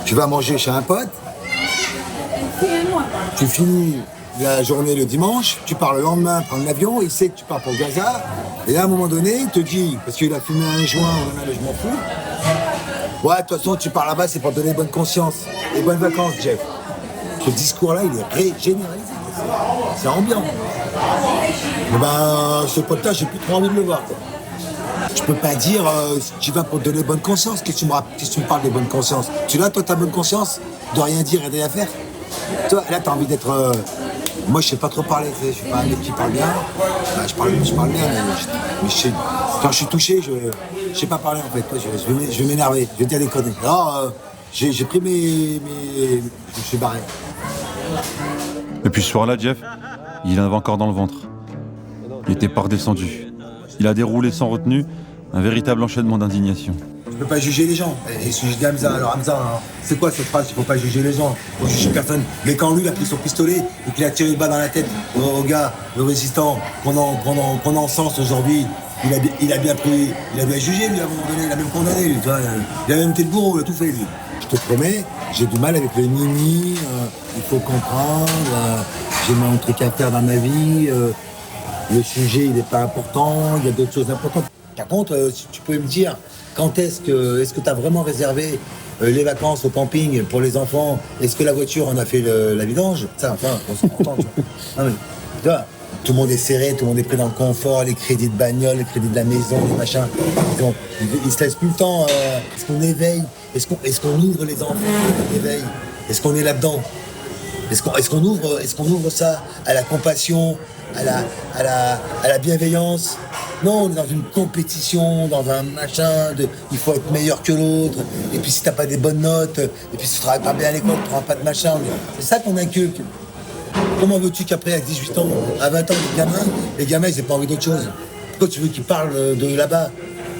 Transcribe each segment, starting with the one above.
Tu vas manger chez un pote, tu finis la journée le dimanche, tu pars le lendemain prendre l'avion, il sait que tu pars pour Gaza, et à un moment donné, il te dit, parce qu'il a fumé un joint, je m'en fous, ouais, de toute façon, tu pars là-bas, c'est pour te donner bonne conscience et bonnes vacances, Jeff. Ce discours-là, il est généralisé, c'est ambiant. Et ben, ce pote-là, j'ai plus trop envie de le voir, quoi. Je peux pas dire, tu vas pour te donner bonne conscience, qu'est-ce que tu me parles de bonne conscience? Tu l'as, toi, ta bonne conscience, de rien dire et de rien faire? Toi, là, t'as envie d'être... Moi, je sais pas trop parler, tu sais, je suis pas un mec qui parle bien. Je parle bien, mais quand je suis touché, je sais pas parler, en fait. Je vais m'énerver, je vais dire des conneries. Alors, j'ai pris je me suis barré. Et puis ce soir-là, Jeff, il en avait encore dans le ventre. Il était pas redescendu. Il a déroulé sans retenue un véritable enchaînement d'indignation. Je peux pas juger les gens. Et si je dis Hamza, alors Hamza, hein, c'est quoi cette phrase? Il faut pas juger les gens. Il faut juger personne. Mais quand lui, il a pris son pistolet et qu'il a tiré une balle dans la tête au gars, le résistant qu'on encense aujourd'hui, il a bien jugé, lui, à un moment donné. Il a même condamné, lui. Tu vois, il a même été le bourreau, il a tout fait, lui. Je te promets, j'ai du mal avec le nini. Il faut comprendre. J'ai mon truc à faire dans ma vie. Le sujet, il n'est pas important. Il y a d'autres choses importantes. Par contre, si tu peux me dire, quand est-ce que tu as vraiment réservé les vacances au camping pour les enfants? Est-ce que la voiture en a fait la vidange? Ça, enfin, on s'en entend, tu vois. Non, mais, tu vois, tout le monde est serré, tout le monde est pris dans le confort, les crédits de bagnole, les crédits de la maison, les machins. Ils se laissent plus le temps. Est-ce qu'on éveille? Est-ce qu'on ouvre les enfants? On éveille? Est-ce qu'on est là-dedans? Est-ce qu'on ouvre ça à la compassion, à la bienveillance? Non, on est dans une compétition, dans un machin, il faut être meilleur que l'autre, et puis si t'as pas des bonnes notes, et puis si tu travailles pas bien à l'école, tu n'auras pas de machin. C'est ça qu'on inculque. Comment veux-tu qu'après, à 18 ans, à 20 ans, les gamins, ils n'aient pas envie d'autre chose? Pourquoi tu veux qu'ils parlent de là-bas?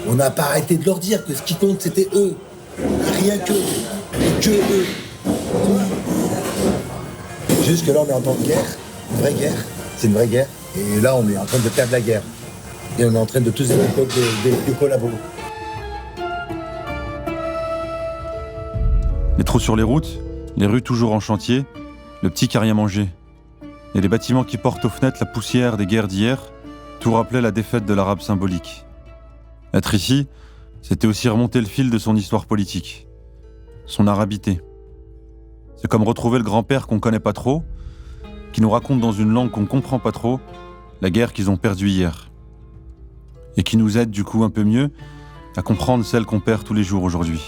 On n'a pas arrêté de leur dire que ce qui compte, c'était eux. Rien que eux. Juste que là, on est en temps de guerre, une vraie guerre, c'est une vraie guerre, et là, on est en train de perdre la guerre. Et on est en train de tous des collabos. Les trous sur les routes, les rues toujours en chantier, le petit qui a rien mangé. Et les bâtiments qui portent aux fenêtres la poussière des guerres d'hier, tout rappelait la défaite de l'arabe symbolique. Être ici, c'était aussi remonter le fil de son histoire politique, son arabité. C'est comme retrouver le grand-père qu'on connaît pas trop, qui nous raconte dans une langue qu'on comprend pas trop, la guerre qu'ils ont perdue hier. Et qui nous aide du coup un peu mieux à comprendre celle qu'on perd tous les jours aujourd'hui.